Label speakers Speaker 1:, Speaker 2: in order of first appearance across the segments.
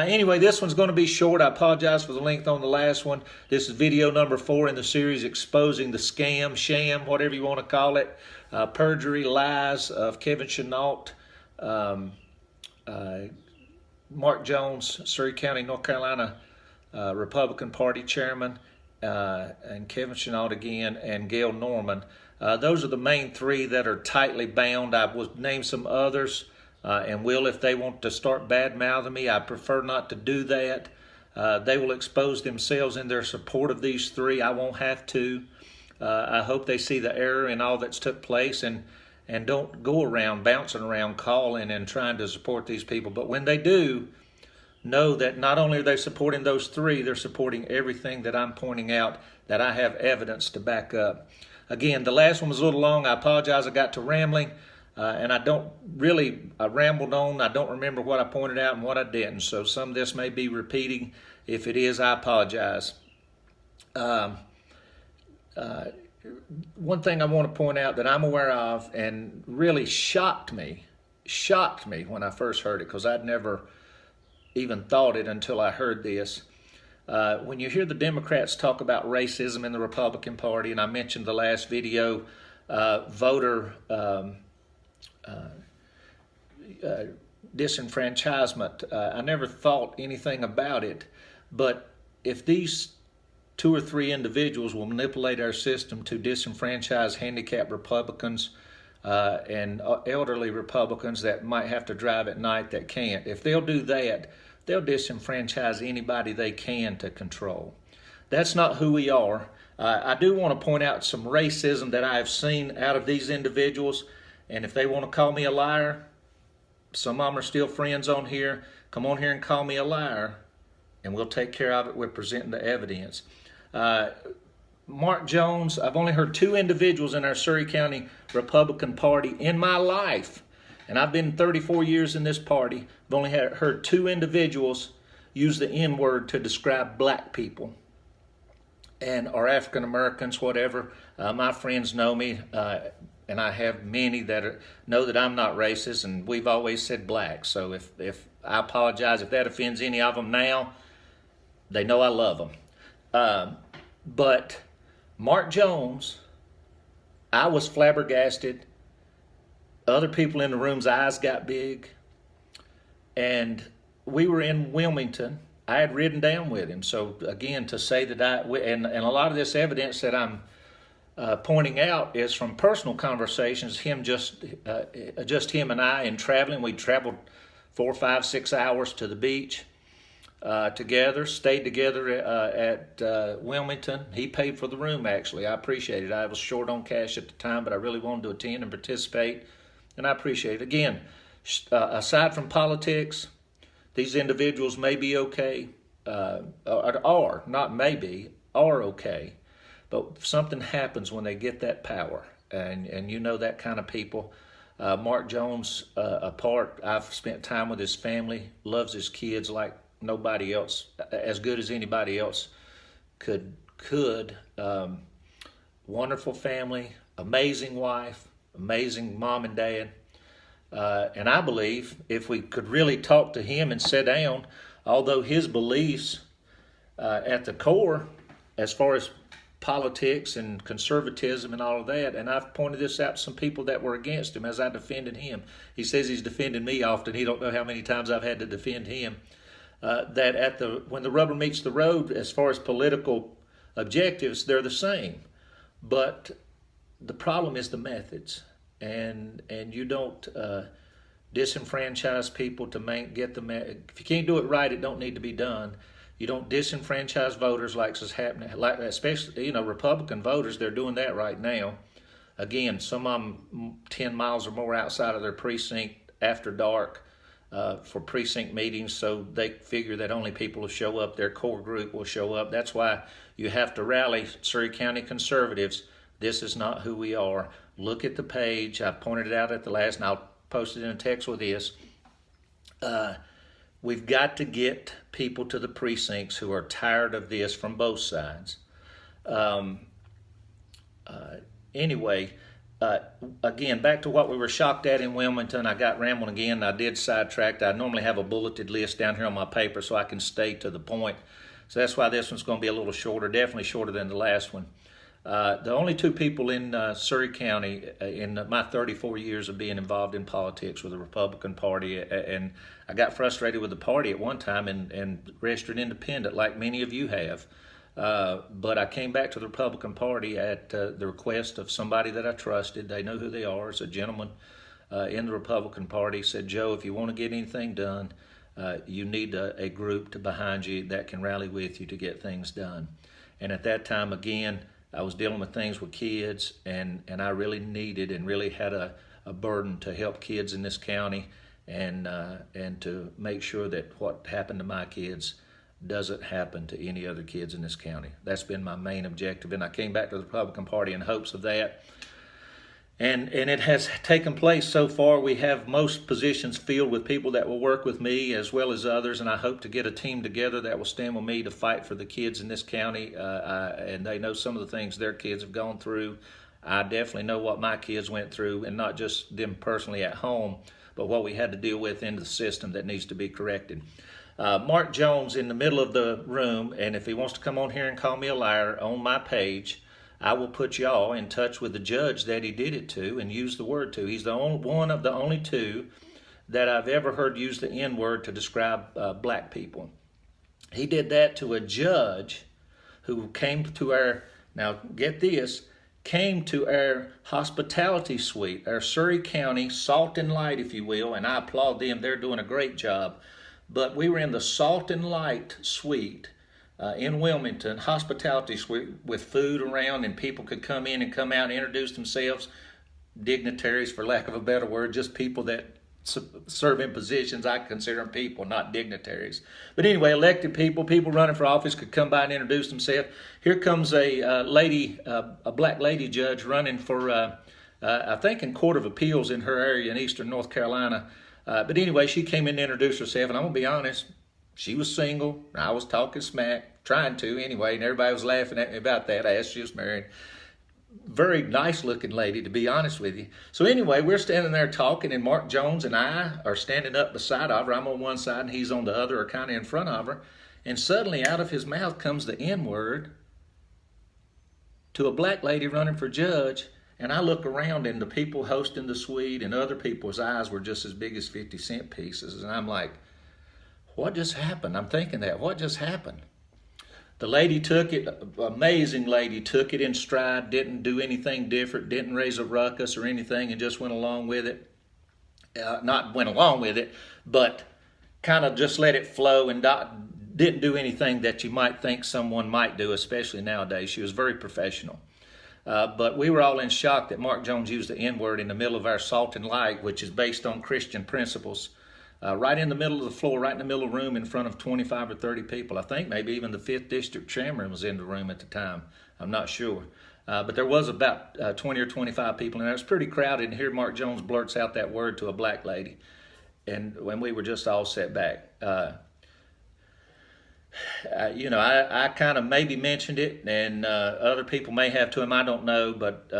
Speaker 1: Anyway, this one's going to be short. I apologize for the length on the last one. This is video number 4 in the series exposing the scam, sham, whatever you want to call it, perjury, lies of Kevin Chenault, Mark Jones, Surry County, North Carolina, Republican Party chairman, and Kevin Chenault again, and Gail Norman. Those are the main 3 that are tightly bound. I will name some others. And will if they want to start bad-mouthing me. I prefer not to do that. They will expose themselves in their support of these 3. I won't have to. I hope they see the error in all that's took place and don't go around bouncing around calling and trying to support these people. But when they do, know that not only are they supporting those 3, they're supporting everything that I'm pointing out that I have evidence to back up. Again, the last one was a little long. I apologize. I got to rambling. And I rambled on. I don't remember what I pointed out and what I didn't. So some of this may be repeating. If it is, I apologize. One thing I want to point out that I'm aware of and really shocked me when I first heard it, because I'd never even thought it until I heard this. When you hear the Democrats talk about racism in the Republican Party, and I mentioned the last video, voter disenfranchisement. I never thought anything about it, but if these 2 or 3 individuals will manipulate our system to disenfranchise handicapped Republicans and elderly Republicans that might have to drive at night that can't, if they'll do that, they'll disenfranchise anybody they can to control. That's not who we are. I do want to point out some racism that I have seen out of these individuals. And if they want to call me a liar, some of them are still friends on here. Come on here and call me a liar, and we'll take care of it with presenting the evidence. Mark Jones, I've only heard 2 individuals in our Surry County Republican Party in my life, and I've been 34 years in this party. I've only heard 2 individuals use the N-word to describe black people and or African Americans, whatever. My friends know me. And I have many that know that I'm not racist, and we've always said black. So if I apologize if that offends any of them now, they know I love them. But Mark Jones, I was flabbergasted. Other people in the room's eyes got big. And we were in Wilmington. I had ridden down with him. So again, to say that and a lot of this evidence that I'm pointing out is from personal conversations, just him and I, and traveling. We traveled 4, 5, 6 hours to the beach together, stayed together at Wilmington. He paid for the room, actually. I appreciate it. I was short on cash at the time, but I really wanted to attend and participate, and I appreciate it. Again, aside from politics, these individuals may be okay, or not maybe, are okay. But something happens when they get that power, and you know that kind of people. Mark Jones, apart, I've spent time with his family, loves his kids like nobody else, as good as anybody else could. Wonderful family, amazing wife, amazing mom and dad. And I believe if we could really talk to him and sit down, although his beliefs at the core, as far as politics and conservatism and all of that, and I've pointed this out to some people that were against him as I defended him. He says he's defended me often. He don't know how many times I've had to defend him. That when the rubber meets the road, as far as political objectives, they're the same. But the problem is the methods, and you don't disenfranchise people to get the if you can't do it right, it don't need to be done. You don't disenfranchise voters like is happening, like especially Republican voters. They're doing that right now. Again, some of them 10 miles or more outside of their precinct after dark for precinct meetings, so they figure that only people will show up. Their core group will show up. That's why you have to rally Surry County conservatives. This is not who we are. Look at the page. I pointed it out at the last, and I'll post it in a text with this. We've got to get people to the precincts who are tired of this from both sides. Anyway, uh, again, back to what we were shocked at in Wilmington. I got rambling again. I did sidetrack. I normally have a bulleted list down here on my paper so I can stay to the point. So that's why this one's going to be a little shorter, definitely shorter than the last one. The only two people in Surry County in my 34 years of being involved in politics with the Republican Party, and I got frustrated with the party at one time and registered independent like many of you have. But I came back to the Republican Party at the request of somebody that I trusted. They know who they are. It's a gentleman in the Republican Party. Said, Joe, if you want to get anything done, you need a group behind you that can rally with you to get things done. And at that time, again, I was dealing with things with kids, and I really needed and really had a burden to help kids in this county and to make sure that what happened to my kids doesn't happen to any other kids in this county. That's been my main objective, and I came back to the Republican Party in hopes of that. And it has taken place so far. We have most positions filled with people that will work with me as well as others, and I hope to get a team together that will stand with me to fight for the kids in this county. And they know some of the things their kids have gone through. I definitely know what my kids went through, and not just them personally at home, but what we had to deal with in the system that needs to be corrected. Mark Jones in the middle of the room, and if he wants to come on here and call me a liar on my page, I will put y'all in touch with the judge that he did it to and use the word to. He's the only one of the only two that I've ever heard use the N-word to describe black people. He did that to a judge who came to our, now get this, came to our hospitality suite, our Surry County Salt and Light, if you will, and I applaud them. They're doing a great job. But we were in the Salt and Light suite in Wilmington, hospitality suite, with food around, and people could come in and come out and introduce themselves. Dignitaries, for lack of a better word, just people that serve in positions. I consider them people, not dignitaries. But anyway, elected people, people running for office could come by and introduce themselves. Here comes a lady, a black lady judge running for, I think, in Court of Appeals in her area in eastern North Carolina. But anyway, she came in to introduce herself, and I'm going to be honest, she was single, and I was talking smack, trying to anyway, and everybody was laughing at me about that. I asked she was married. Very nice-looking lady, to be honest with you. So anyway, we're standing there talking, and Mark Jones and I are standing up beside of her. I'm on one side, and he's on the other, or kind of in front of her. And suddenly, out of his mouth comes the N-word to a black lady running for judge. And I look around, and the people hosting the suite and other people's eyes were just as big as 50-cent pieces. And I'm like, what just happened? I'm thinking that. What just happened? The lady took it, amazing lady, took it in stride, didn't do anything different, didn't raise a ruckus or anything, and just went along with it. Not went along with it, but kind of just let it flow and didn't do anything that you might think someone might do, especially nowadays. She was very professional. But we were all in shock that Mark Jones used the N-word in the middle of our Salt and Light, which is based on Christian principles, right in the middle of the floor, right in the middle of the room in front of 25 or 30 people. I think maybe even the 5th District Chairman was in the room at the time. I'm not sure. But there was about 20 or 25 people, and it was pretty crowded, and here Mark Jones blurts out that word to a black lady. And when we were just all set back. You know, I kind of maybe mentioned it, and other people may have to him, I don't know, but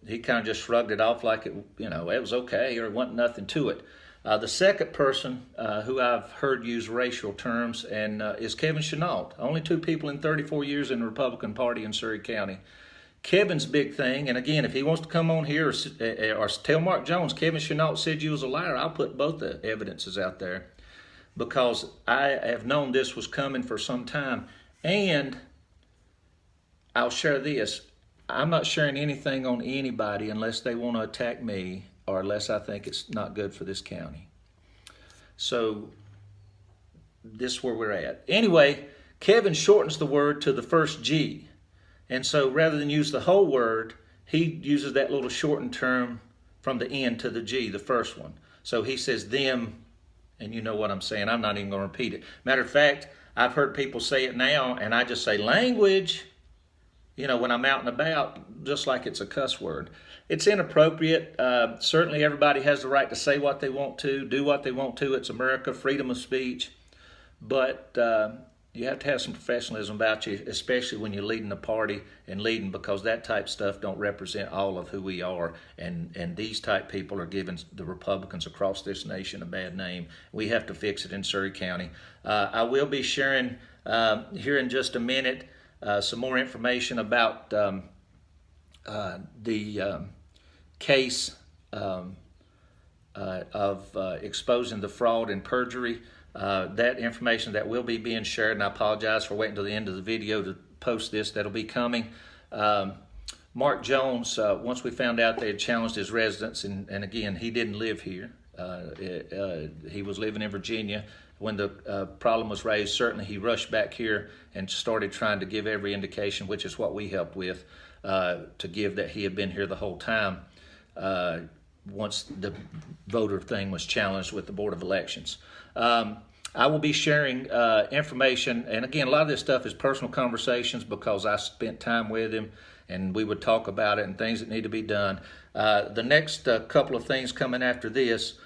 Speaker 1: he kind of just shrugged it off like it, you know, it was okay, or it wasn't nothing to it. The second person who I've heard use racial terms and is Kevin Chenault. Only two people in 34 years in the Republican Party in Surry County. Kevin's big thing, and again, if he wants to come on here or tell Mark Jones, Kevin Chenault said you was a liar, I'll put both the evidences out there, because I have known this was coming for some time. And I'll share this. I'm not sharing anything on anybody unless they want to attack me or unless I think it's not good for this county. So this is where we're at. Anyway, Kevin shortens the word to the first G. And so rather than use the whole word, he uses that little shortened term from the N to the G, the first one. So he says them, and you know what I'm saying. I'm not even going to repeat it. Matter of fact, I've heard people say it now, and I just say language, you know, when I'm out and about, just like it's a cuss word. It's inappropriate. Certainly everybody has the right to say what they want to, do what they want to. It's America, freedom of speech. But, You have to have some professionalism about you, especially when you're leading a party and leading, because that type stuff don't represent all of who we are. And these type people are giving the Republicans across this nation a bad name. We have to fix it in Surry County. I will be sharing here in just a minute some more information about the case of exposing the fraud and perjury. That information that will be being shared, and I apologize for waiting until the end of the video to post this. That'll be coming. Mark Jones, once we found out they had challenged his residence, and again, he didn't live here. He was living in Virginia. When the problem was raised, certainly he rushed back here and started trying to give every indication, which is what we helped with, to give that he had been here the whole time once the voter thing was challenged with the Board of Elections. I will be sharing information, and again, a lot of this stuff is personal conversations because I spent time with him and we would talk about it and things that need to be done. The next couple of things coming after this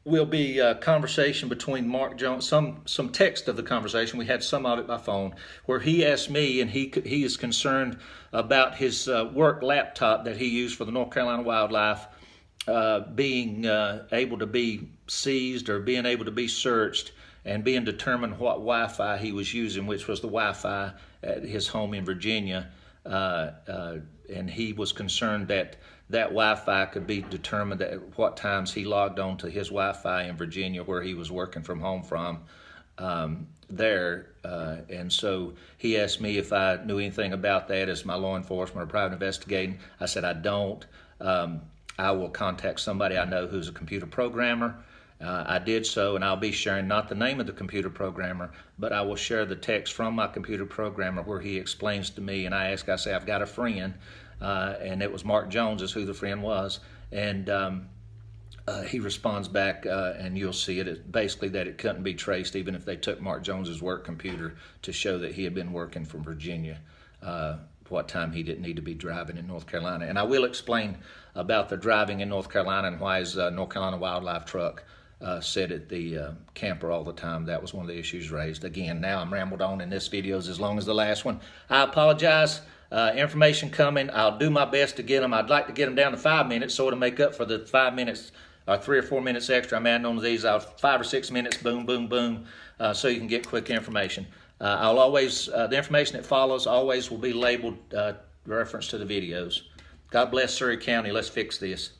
Speaker 1: will be a conversation between Mark Jones, some text of the conversation. We had some of it by phone, where he asked me, and he is concerned about his work laptop that he used for the North Carolina Wildlife being able to be seized or being able to be searched and being determined what Wi-Fi he was using, which was the Wi-Fi at his home in Virginia. And he was concerned that that Wi-Fi could be determined at what times he logged on to his Wi-Fi in Virginia, where he was working from home from there. And so he asked me if I knew anything about that as my law enforcement or private investigating. I said I don't. I will contact somebody I know who's a computer programmer. I did so, and I'll be sharing not the name of the computer programmer, but I will share the text from my computer programmer where he explains to me, and I say, I've got a friend, and it was Mark Jones is who the friend was, and he responds back, and you'll see it. It's basically that it couldn't be traced even if they took Mark Jones's work computer to show that he had been working from Virginia, what time he didn't need to be driving in North Carolina. And I will explain about the driving in North Carolina and why his North Carolina Wildlife truck sit at the camper all the time. That was one of the issues raised. Again, now I'm rambled on, and this video is as long as the last one. I apologize. Information coming. I'll do my best to get them. I'd like to get them down to 5 minutes, so to make up for the 5 minutes or 3 or 4 minutes extra I'm adding on to these. 5 or 6 minutes, boom, boom, boom, so you can get quick information. I'll always, the information that follows always will be labeled reference to the videos. God bless Surry County. Let's fix this.